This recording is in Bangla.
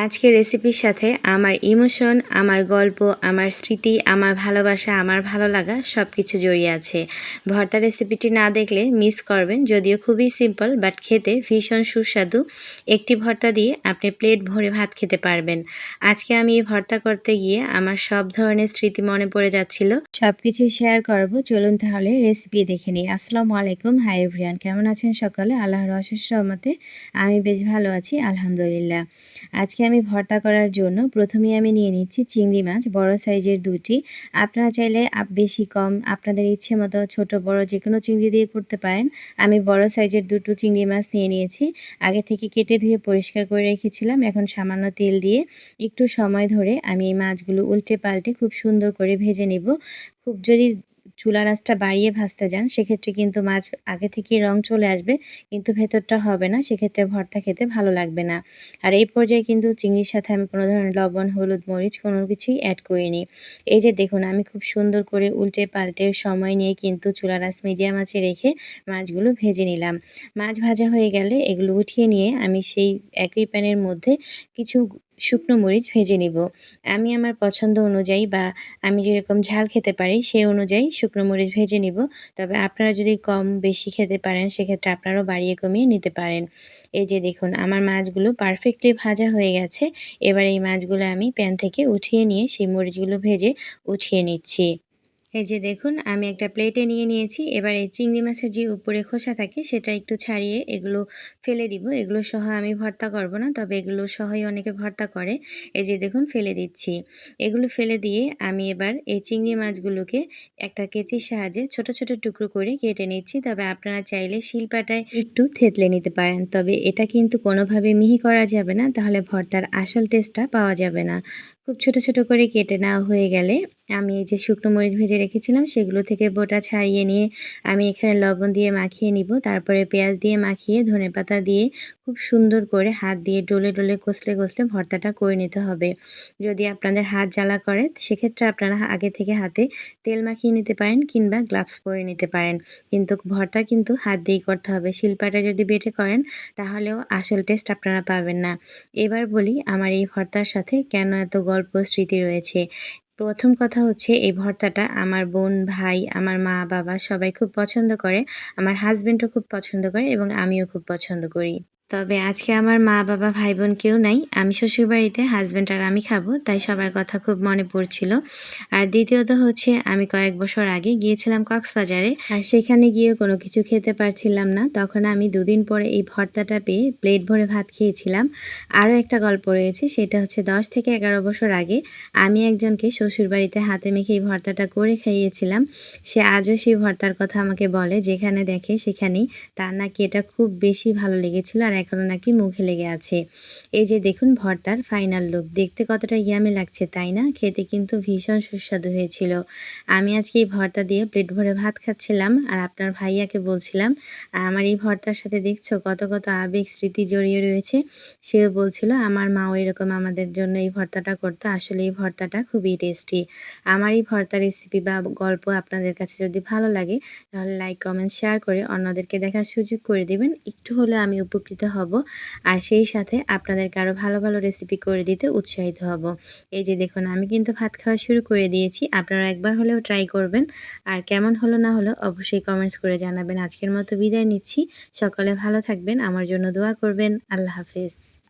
আজকের রেসিপির সাথে আমার ইমোশন, আমার গল্প, আমার স্মৃতি, আমার ভালোবাসা, আমার ভালো লাগা সব কিছু জড়িয়ে আছে। ভর্তা রেসিপিটি না দেখলে মিস করবেন। যদিও খুবই সিম্পল বাট খেতে ভীষণ সুস্বাদু। একটি ভর্তা দিয়ে আপনি প্লেট ভরে ভাত খেতে পারবেন। আজকে আমি এই ভর্তা করতে গিয়ে আমার সব ধরনের স্মৃতি মনে পড়ে যাচ্ছিল। সব কিছুই শেয়ার করব। চলুন তাহলে রেসিপি দেখে নিই। আসসালামু আলাইকুম, হাই এভরিওয়ান, কেমন আছেন সকালে? আল্লাহর অশেষ রহমতে আমি বেশ ভালো আছি, আলহামদুলিল্লাহ। আজকে আমি ভর্তা করার জন্য প্রথমেই আমি নিয়ে নিচ্ছি চিংড়ি মাছ, বড় সাইজের 2টি। আপনারা চাইলে বেশি কম আপনাদের ইচ্ছে মতো ছোট বড় যে কোনো চিংড়ি দিয়ে করতে পারেন। আমি বড় সাইজের 2টো চিংড়ি মাছ নিয়ে নিয়েছি। আগে থেকে কেটে ধুয়ে পরিষ্কার করে রেখেছিলাম। এখন সামান্য তেল দিয়ে একটু সময় ধরে আমি এই মাছগুলো উল্টে পাল্টে খুব সুন্দর করে ভেজে নেব। খুব যদি চুলার আঁচটা বাড়িয়ে ভাজতে যান সেক্ষেত্রে কিন্তু মাছ আগে থেকেই রং চলে আসবে, কিন্তু ভেতরটা হবে না, সেক্ষেত্রে ভর্তা খেতে ভালো লাগবে না। আর এই পর্যায়ে কিন্তু চিংড়ির সাথে আমি কোনো ধরনের লবণ, হলুদ, মরিচ কোনো কিছুই অ্যাড করিনি। এই যে দেখুন, আমি খুব সুন্দর করে উল্টে পাল্টে সময় নিয়ে কিন্তু চুলার আঁচ মিডিয়াম আঁচে রেখে মাছগুলো ভেজে নিলাম। মাছ ভাজা হয়ে গেলে এগুলো উঠিয়ে নিয়ে আমি সেই একই প্যানের মধ্যে কিছু শুকনো মরিচ ভেজে নিব। আমি আমার পছন্দ অনুযায়ী বা আমি যেরকম ঝাল খেতে পারি সেই অনুযায়ী শুকনো মরিচ ভেজে নিব। তবে আপনারা যদি কম বেশি খেতে পারেন সেক্ষেত্রে আপনারাও বাড়িয়ে কমিয়ে নিতে পারেন। এই যে দেখুন, আমার মাছগুলো পারফেক্টলি ভাজা হয়ে গেছে। এবার এই মাছগুলো আমি প্যান থেকে উঠিয়ে নিয়ে সেই মরিচগুলো ভেজে উঠিয়ে নিচ্ছি। এই যে দেখুন, আমি একটা প্লেটে নিয়ে নিয়েছি। এবার এই চিংড়ি মাছের যে উপরে খোসা থাকে সেটা একটু ছাড়িয়ে এগুলো ফেলে দিব। এগুলো সহ আমি ভর্তা করব না, তবে এগুলো সহই অনেকে ভর্তা করে। এই যে দেখুন, ফেলে দিচ্ছি। এগুলো ফেলে দিয়ে আমি এবার এই চিংড়ি মাছগুলোকে একটা কেচির সাহায্যে ছোট ছোট টুকরো করে কেটে নিচ্ছি। তবে আপনারা চাইলে শিলপাটায় একটু থেতলে নিতে পারেন। তবে এটা কিন্তু কোনোভাবে মিহি করা যাবে না, তাহলে ভর্তার আসল টেস্টটা পাওয়া যাবে না। খুব ছোট ছোট করে কেটে নেওয়া হয়ে গেলে আমি এই যে শুকনো মরিচ ভেজে রেখেছিলাম সেগুলো থেকে বোটা ছাড়িয়ে নিয়ে আমি এখানে লবণ দিয়ে মাখিয়ে নিব। তারপরে পেঁয়াজ দিয়ে মাখিয়ে ধনেপাতা দিয়ে খুব সুন্দর করে হাত দিয়ে ডলে ডলে কষলে কষলে ভর্তাটা করে নিতে হবে। যদি আপনাদের হাত জ্বালা করে সেক্ষেত্রে আপনারা আগে থেকে হাতে তেল মাখিয়ে নিতে পারেন কিংবা গ্লাভস পরে নিতে পারেন। কিন্তু ভর্তা কিন্তু হাত দিয়েই করতে হবে। শিলপাটায় যদি বেটে করেন তাহলেও আসল টেস্ট আপনারা পাবেন না। এবার বলি আমার এই ভর্তার সাথে কেন এত গল্প স্মৃতি রয়েছে। প্রথম কথা হচ্ছে, এই ভর্তাটা আমার বোন, ভাই, আমার মা, বাবা সবাই খুব পছন্দ করে। আমার হাসব্যান্ডও খুব পছন্দ করে এবং আমিও খুব পছন্দ করি। তবে আজকে আমার মা, বাবা, ভাই, বোন কেউ নাই। আমি শ্বশুরবাড়িতে, হাসব্যান্ড আর আমি খাবো। তাই সবার কথা খুব মনে পড়ছিল। আর দ্বিতীয়ত হচ্ছে, আমি কয়েক বছর আগে গিয়েছিলাম কক্সবাজারে। আর সেখানে গিয়ে কোনো কিছু খেতে পারছিলাম না। তখন আমি ২ দিন পরে এই ভর্তাটা পেয়ে প্লেট ভরে ভাত খেয়েছিলাম। আরও একটা গল্প রয়েছে, সেটা হচ্ছে ১০ থেকে ১১ বছর আগে আমি একজনকে শ্বশুরবাড়িতে হাতে মেখে এই ভর্তাটা করে খাইয়েছিলাম। সে আজও সেই ভর্তার কথা আমাকে বলে, যেখানে দেখে সেখানেই তার নাকি এটা খুব বেশি ভালো লেগেছিল আর এখনও নাকি মুখে লেগে আছে। এই যে দেখুন ভর্তার ফাইনাল লুক। দেখতে কতটা ইয়ামি লাগছে তাই না? খেতে কিন্তু ভীষণ সুস্বাদু হয়েছিল। আমি আজকে এই ভর্তা দিয়ে পেট ভরে ভাত খাচ্ছিলাম আর আপনার ভাইয়াকে বলছিলাম, আমার এই ভর্তার সাথে দেখছো কত কত আবেগ স্মৃতি জড়িয়ে রয়েছে। সেও বলছিল আমার মাও এরকম আমাদের জন্য এই ভর্তাটা করতো। আসলে এই ভর্তাটা খুবই টেস্টি। আমার এই ভর্তা রেসিপি বা গল্প আপনাদের কাছে যদি ভালো লাগে তাহলে লাইক, কমেন্ট, শেয়ার করে অন্যদেরকে দেখার সুযোগ করে দিবেন। একটু হলেও আমি উপকৃত হব। আর সেই সাথে আপনাদেরকে আরও ভালো ভালো রেসিপি করে দিতে উৎসাহিত হব। এই যে দেখুন, আমি কিন্তু ভাত খাওয়া শুরু করে দিয়েছি। আপনারা একবার হলেও ট্রাই করবেন। আর কেমন হলো না হলো অবশ্যই কমেন্টস করে জানাবেন। আজকের মতো বিদায় নিচ্ছি। সকলে ভালো থাকবেন, আমার জন্য দোয়া করবেন। আল্লাহ হাফেজ।